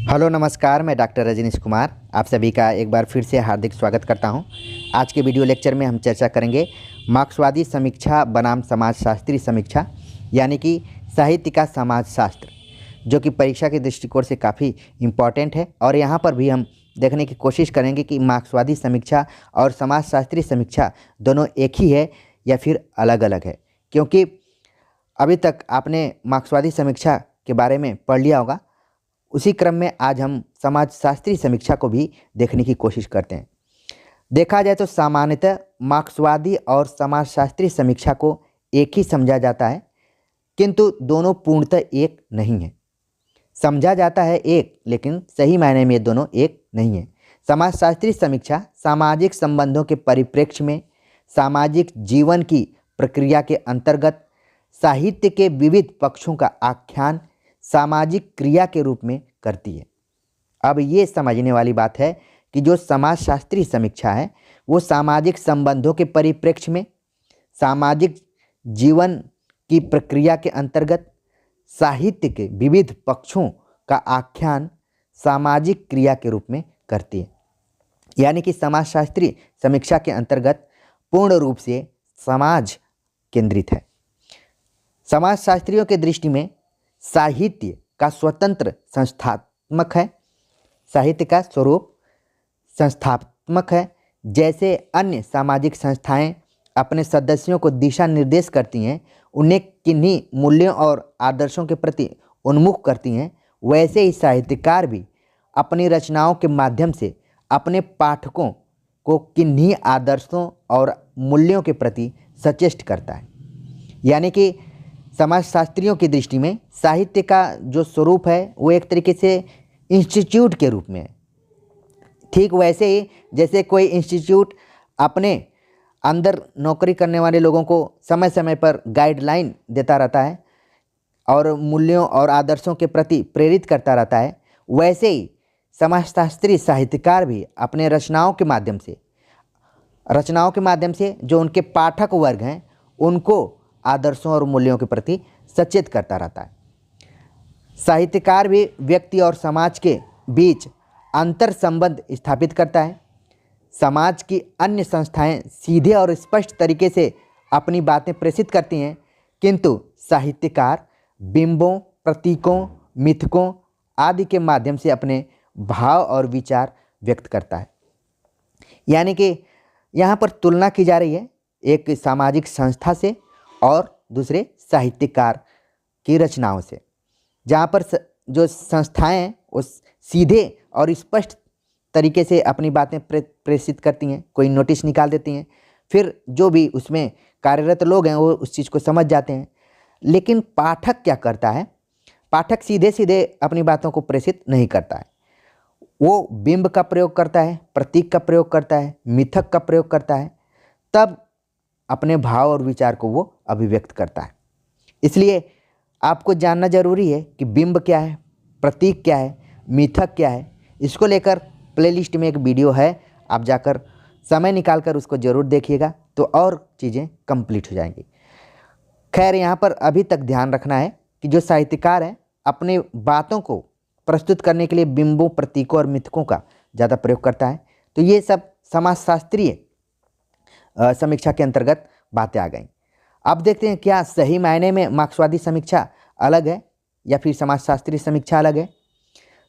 Hello नमस्कार, मैं doctor Rajneesh Kumar आप सभी का एक बार फिर से हार्दिक स्वागत करता हूं। आज के वीडियो लेक्चर में हम चर्चा करेंगे मार्क्सवादी समीक्षा बनाम समाजशास्त्री समीक्षा, यानी कि साहित्य का समाजशास्त्र, जो कि परीक्षा के दृष्टिकोण से काफ़ी इम्पॉर्टेंट है। और यहाँ पर भी हम देखने की कोशिश करेंगे कि मार्क्सवादी समीक्षा और समाजशास्त्री समीक्षा दोनों एक ही है या फिर अलग अलग है, क्योंकि अभी तक आपने मार्क्सवादी समीक्षा के बारे में पढ़ लिया होगा। उसी क्रम में आज हम समाजशास्त्री समीक्षा को भी देखने की कोशिश करते हैं। देखा जाए तो सामान्यतः मार्क्सवादी और समाजशास्त्री समीक्षा को एक ही समझा जाता है, किंतु दोनों पूर्णतः एक नहीं है। समझा जाता है एक, लेकिन सही मायने में ये दोनों एक नहीं है। समाजशास्त्री समीक्षा सामाजिक संबंधों के परिप्रेक्ष्य में सामाजिक जीवन की प्रक्रिया के अंतर्गत साहित्य के विविध पक्षों का आख्यान सामाजिक क्रिया के रूप में करती है। अब ये समझने वाली बात है कि जो समाजशास्त्री समीक्षा है वो सामाजिक संबंधों के परिप्रेक्ष्य में सामाजिक जीवन की प्रक्रिया के अंतर्गत साहित्य के विविध पक्षों का आख्यान सामाजिक क्रिया के रूप में करती है। यानी कि समाजशास्त्री समीक्षा के अंतर्गत पूर्ण रूप से समाज केंद्रित है। समाजशास्त्रियों के दृष्टि में साहित्य का स्वतंत्र संस्थात्मक है। साहित्य का स्वरूप संस्थात्मक है। जैसे अन्य सामाजिक संस्थाएं अपने सदस्यों को दिशा निर्देश करती हैं, उन्हें किन्हीं मूल्यों और आदर्शों के प्रति उन्मुख करती हैं, वैसे ही साहित्यकार भी अपनी रचनाओं के माध्यम से अपने पाठकों को किन्हीं आदर्शों और मूल्यों के प्रति सचेष्ट करता है। यानी कि समाजशास्त्रियों की दृष्टि में साहित्य का जो स्वरूप है वो एक तरीके से इंस्टीट्यूट के रूप में है। ठीक वैसे ही जैसे कोई इंस्टीट्यूट अपने अंदर नौकरी करने वाले लोगों को समय समय पर गाइडलाइन देता रहता है और मूल्यों और आदर्शों के प्रति प्रेरित करता रहता है, वैसे ही समाजशास्त्री साहित्यकार भी अपने रचनाओं के माध्यम से जो उनके पाठक वर्ग हैं उनको आदर्शों और मूल्यों के प्रति सचेत करता रहता है। साहित्यकार भी व्यक्ति और समाज के बीच अंतर संबंध स्थापित करता है। समाज की अन्य संस्थाएं सीधे और स्पष्ट तरीके से अपनी बातें प्रेषित करती हैं, किंतु साहित्यकार बिंबों, प्रतीकों, मिथकों आदि के माध्यम से अपने भाव और विचार व्यक्त करता है। यानी कि यहाँ पर तुलना की जा रही है एक सामाजिक संस्था से और दूसरे साहित्यकार की रचनाओं से, जहाँ पर जो संस्थाएं हैं वो सीधे और स्पष्ट तरीके से अपनी बातें प्रेषित करती हैं, कोई नोटिस निकाल देती हैं, फिर जो भी उसमें कार्यरत लोग हैं वो उस चीज़ को समझ जाते हैं। लेकिन पाठक क्या करता है? पाठक सीधे सीधे अपनी बातों को प्रेषित नहीं करता है। वो बिंब का प्रयोग करता है, प्रतीक का प्रयोग करता है, मिथक का प्रयोग करता है, तब अपने भाव और विचार को वो अभिव्यक्त करता है। इसलिए आपको जानना जरूरी है कि बिंब क्या है, प्रतीक क्या है, मिथक क्या है। इसको लेकर प्लेलिस्ट में एक वीडियो है, आप जाकर समय निकालकर उसको ज़रूर देखिएगा तो और चीज़ें कंप्लीट हो जाएंगी। खैर, यहाँ पर अभी तक ध्यान रखना है कि जो साहित्यकार है अपने बातों को प्रस्तुत करने के लिए बिंबों, प्रतीकों और मिथकों का ज़्यादा प्रयोग करता है। तो ये सब समाजशास्त्रीय समीक्षा के अंतर्गत बातें आ गई। अब देखते हैं क्या सही मायने में मार्क्सवादी समीक्षा अलग है या फिर समाजशास्त्री समीक्षा अलग है।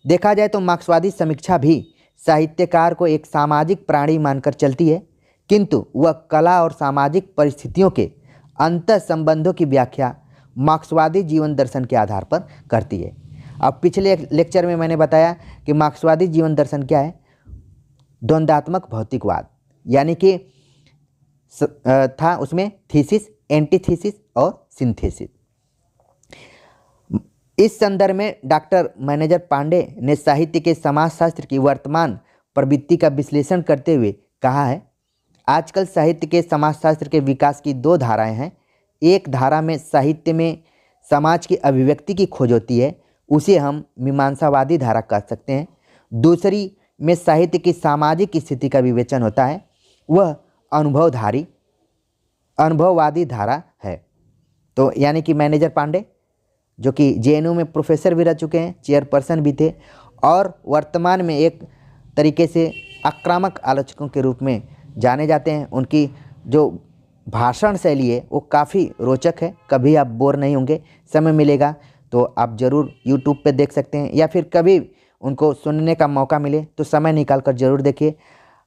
देखा जाए तो मार्क्सवादी समीक्षा भी साहित्यकार को एक सामाजिक प्राणी मानकर चलती है, किंतु वह कला और सामाजिक परिस्थितियों के अंतर संबंधों की व्याख्या मार्क्सवादी जीवन दर्शन के आधार पर करती है। अब पिछले लेक्चर में मैंने बताया कि मार्क्सवादी जीवन दर्शन क्या है? द्वंद्वात्मक भौतिकवाद, यानी कि था उसमें थीसिस, एंटीथीसिस और सिंथेसिस। इस संदर्भ में डॉक्टर मैनेजर पांडे ने साहित्य के समाजशास्त्र की वर्तमान प्रवृत्ति का विश्लेषण करते हुए कहा है, आजकल साहित्य के समाजशास्त्र के विकास की दो धाराएं हैं। एक धारा में साहित्य में समाज की अभिव्यक्ति की खोज होती है, उसे हम मीमांसावादी धारा कह सकते हैं। दूसरी में साहित्य की सामाजिक स्थिति का विवेचन होता है, वह अनुभववादी धारा है। तो यानी कि मैनेजर पांडे जो कि जेएनयू में प्रोफेसर भी रह चुके हैं, चेयरपर्सन भी थे, और वर्तमान में एक तरीके से आक्रामक आलोचकों के रूप में जाने जाते हैं। उनकी जो भाषण शैली है वो काफ़ी रोचक है, कभी आप बोर नहीं होंगे। समय मिलेगा तो आप ज़रूर यूट्यूब पे देख सकते हैं, या फिर कभी उनको सुनने का मौका मिले तो समय निकाल कर ज़रूर देखिए।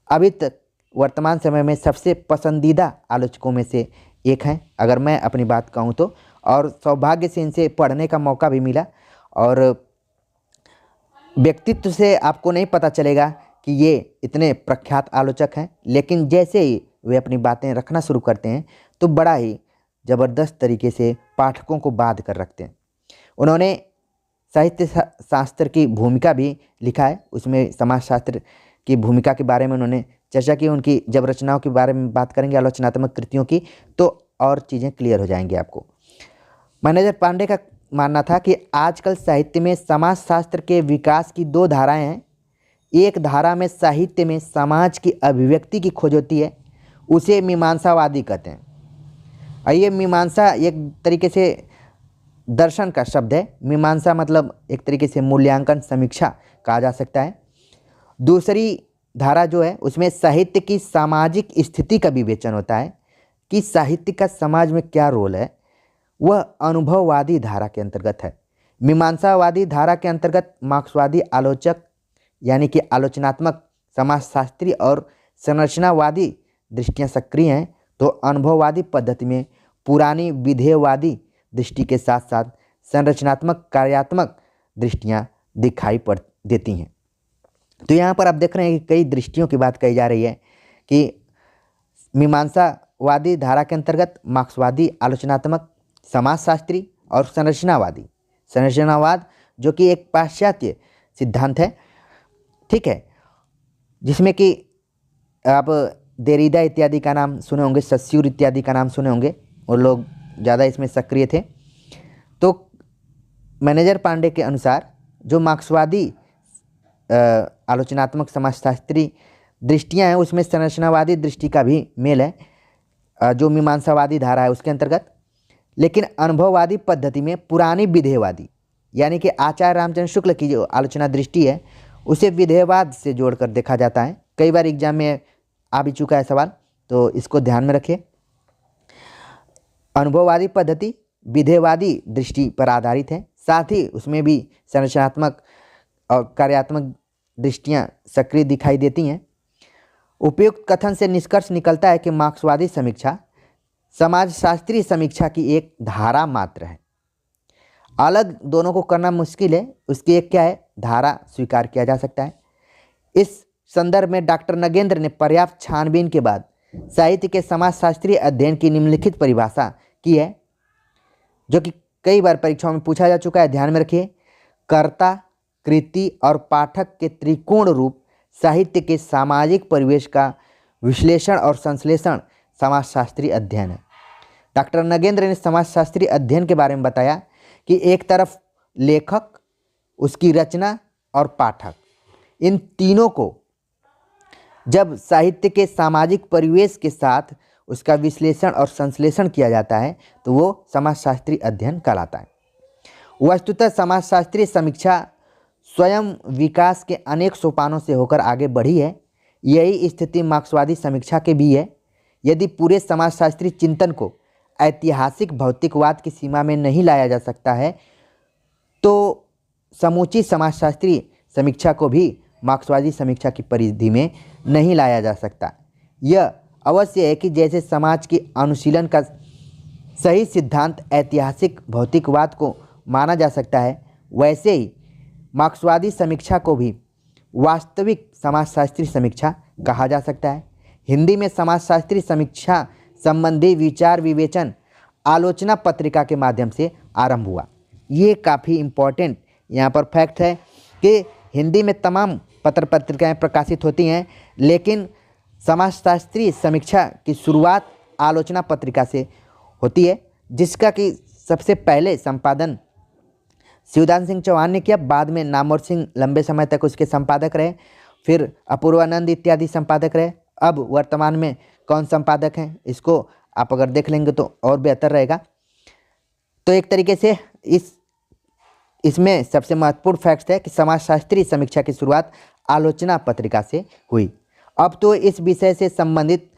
अभी तक वर्तमान समय में सबसे पसंदीदा आलोचकों में से एक हैं, अगर मैं अपनी बात कहूँ तो। और सौभाग्य से इनसे पढ़ने का मौका भी मिला, और व्यक्तित्व से आपको नहीं पता चलेगा कि ये इतने प्रख्यात आलोचक हैं, लेकिन जैसे ही वे अपनी बातें रखना शुरू करते हैं तो बड़ा ही ज़बरदस्त तरीके से पाठकों को बांध कर रखते हैं। उन्होंने साहित्य शास्त्र की भूमिका भी लिखा है, उसमें समाजशास्त्र की भूमिका के बारे में उन्होंने चर्चा की। उनकी जब रचनाओं के बारे में बात करेंगे, आलोचनात्मक कृतियों की, तो और चीज़ें क्लियर हो जाएंगी आपको। मैनेजर पांडे का मानना था कि आजकल साहित्य में समाजशास्त्र के विकास की दो धाराएं हैं। एक धारा में साहित्य में समाज की अभिव्यक्ति की खोज होती है, उसे मीमांसावादी कहते हैं। और ये मीमांसा एक तरीके से दर्शन का शब्द है। मीमांसा मतलब एक तरीके से मूल्यांकन, समीक्षा कहा जा सकता है। दूसरी धारा जो है उसमें साहित्य की सामाजिक स्थिति का विवेचन होता है कि साहित्य का समाज में क्या रोल है। वह अनुभववादी धारा के अंतर्गत है। मीमांसावादी धारा के अंतर्गत मार्क्सवादी आलोचक यानी कि आलोचनात्मक समाजशास्त्री और संरचनावादी दृष्टियां सक्रिय हैं, तो अनुभववादी पद्धति में पुरानी विधेयवादी दृष्टि के साथ साथ संरचनात्मक कार्यात्मक दृष्टियां दिखाई पड़ देती हैं। तो यहाँ पर आप देख रहे हैं कि कई दृष्टियों की बात कही जा रही है कि मीमांसावादी धारा के अंतर्गत मार्क्सवादी आलोचनात्मक, समाजशास्त्री और संरचनावाद जो कि एक पाश्चात्य सिद्धांत है, ठीक है, जिसमें कि आप देरिडा इत्यादि का नाम सुने होंगे, सस्यूर इत्यादि का नाम सुने होंगे, और लोग ज़्यादा इसमें सक्रिय थे। तो मैनेजर पांडे के अनुसार जो मार्क्सवादी आलोचनात्मक समाजशास्त्री दृष्टियां हैं उसमें संरचनावादी दृष्टि का भी मेल है जो मीमांसावादी धारा है उसके अंतर्गत। लेकिन अनुभववादी पद्धति में पुरानी विधेयवादी यानी कि आचार्य रामचंद्र शुक्ल की जो आलोचना दृष्टि है उसे विधेयवाद से जोड़कर देखा जाता है। कई बार एग्जाम में आ भी चुका है सवाल, तो इसको ध्यान में रखिए। अनुभववादी पद्धति विधेयवादी दृष्टि पर आधारित है, साथ ही उसमें भी संरचनात्मक और कार्यात्मक दृष्टियां सक्रिय दिखाई देती हैं। उपयुक्त कथन से निष्कर्ष निकलता है कि मार्क्सवादी समीक्षा समाजशास्त्रीय समीक्षा की एक धारा मात्र है। अलग दोनों को करना मुश्किल है, उसकी एक क्या है, धारा स्वीकार किया जा सकता है। इस संदर्भ में डॉक्टर नगेंद्र ने पर्याप्त छानबीन के बाद साहित्य के समाजशास्त्रीय अध्ययन की निम्नलिखित परिभाषा की है, जो कि कई बार परीक्षाओं में पूछा जा चुका है। ध्यान में रखिए, कर्ता, कृति और पाठक के त्रिकोण रूप साहित्य के सामाजिक परिवेश का विश्लेषण और संश्लेषण समाजशास्त्रीय अध्ययन है। डॉक्टर नगेंद्र ने समाजशास्त्रीय अध्ययन के बारे में बताया कि एक तरफ लेखक, उसकी रचना और पाठक, इन तीनों को जब साहित्य के सामाजिक परिवेश के साथ उसका विश्लेषण और संश्लेषण किया जाता है तो वो समाजशास्त्रीय अध्ययन कहलाता है। वस्तुतः समाजशास्त्रीय समीक्षा स्वयं विकास के अनेक सोपानों से होकर आगे बढ़ी है। यही स्थिति मार्क्सवादी समीक्षा के भी है। यदि पूरे समाजशास्त्रीय चिंतन को ऐतिहासिक भौतिकवाद की सीमा में नहीं लाया जा सकता है तो समूची समाजशास्त्रीय समीक्षा को भी मार्क्सवादी समीक्षा की परिधि में नहीं लाया जा सकता। यह अवश्य है कि जैसे समाज के अनुशीलन का सही सिद्धांत ऐतिहासिक भौतिकवाद को माना जा सकता है, वैसे ही मार्क्सवादी समीक्षा को भी वास्तविक समाजशास्त्रीय समीक्षा कहा जा सकता है। हिंदी में समाजशास्त्रीय समीक्षा संबंधी विचार विवेचन आलोचना पत्रिका के माध्यम से आरंभ हुआ। ये काफ़ी इम्पोर्टेंट यहाँ पर फैक्ट है कि हिंदी में तमाम पत्र पत्रिकाएँ प्रकाशित होती हैं, लेकिन समाजशास्त्रीय समीक्षा की शुरुआत आलोचना पत्रिका से होती है, जिसका कि सबसे पहले संपादन शिवदान सिंह चौहान ने किया। बाद में नामवर सिंह लंबे समय तक उसके संपादक रहे, फिर अपूर्वानंद इत्यादि संपादक रहे। अब वर्तमान में कौन संपादक हैं इसको आप अगर देख लेंगे तो और बेहतर रहेगा। तो एक तरीके से इस इसमें सबसे महत्वपूर्ण फैक्ट है कि समाजशास्त्री समीक्षा की शुरुआत आलोचना पत्रिका से हुई। अब तो इस विषय से संबंधित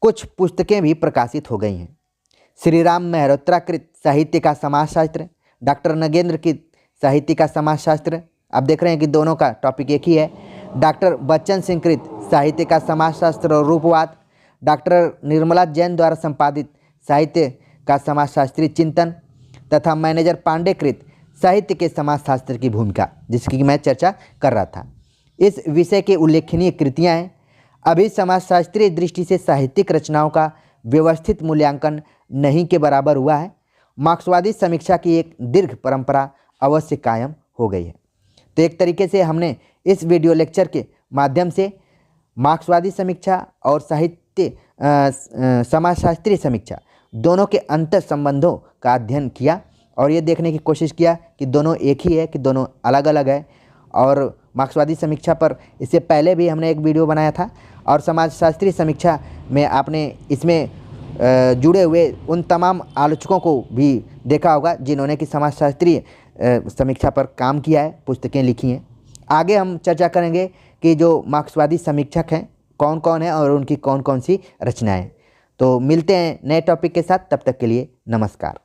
कुछ पुस्तकें भी प्रकाशित हो गई हैं। श्री राम मेहरोत्रा कृत साहित्य का समाजशास्त्र, डॉक्टर नगेंद्र की साहित्य का समाजशास्त्र, आप देख रहे हैं कि दोनों का टॉपिक एक ही है। डॉक्टर बच्चन सिंह कृत साहित्य का समाजशास्त्र और रूपवाद, डॉक्टर निर्मला जैन द्वारा संपादित साहित्य का समाजशास्त्री चिंतन तथा मैनेजर पांडे कृत साहित्य के समाजशास्त्र की भूमिका, जिसकी मैं चर्चा कर रहा था। इस विषय के उल्लेखनीय कृतियाँ हैं। अभी समाजशास्त्रीय दृष्टि से साहित्यिक रचनाओं का व्यवस्थित मूल्यांकन नहीं के बराबर हुआ है। मार्क्सवादी समीक्षा की एक दीर्घ परंपरा अवश्य कायम हो गई है। तो एक तरीके से हमने इस वीडियो लेक्चर के माध्यम से मार्क्सवादी समीक्षा और साहित्य समाजशास्त्रीय समीक्षा दोनों के अंतर संबंधों का अध्ययन किया और ये देखने की कोशिश किया कि दोनों एक ही है कि दोनों अलग अलग है। और मार्क्सवादी समीक्षा पर इससे पहले भी हमने एक वीडियो बनाया था और समाजशास्त्रीय समीक्षा में आपने इसमें जुड़े हुए उन तमाम आलोचकों को भी देखा होगा जिन्होंने कि समाजशास्त्रीय समीक्षा पर काम किया है, पुस्तकें लिखी हैं। आगे हम चर्चा करेंगे कि जो मार्क्सवादी समीक्षक हैं कौन कौन है और उनकी कौन कौन सी रचनाएं। तो मिलते हैं नए टॉपिक के साथ, तब तक के लिए नमस्कार।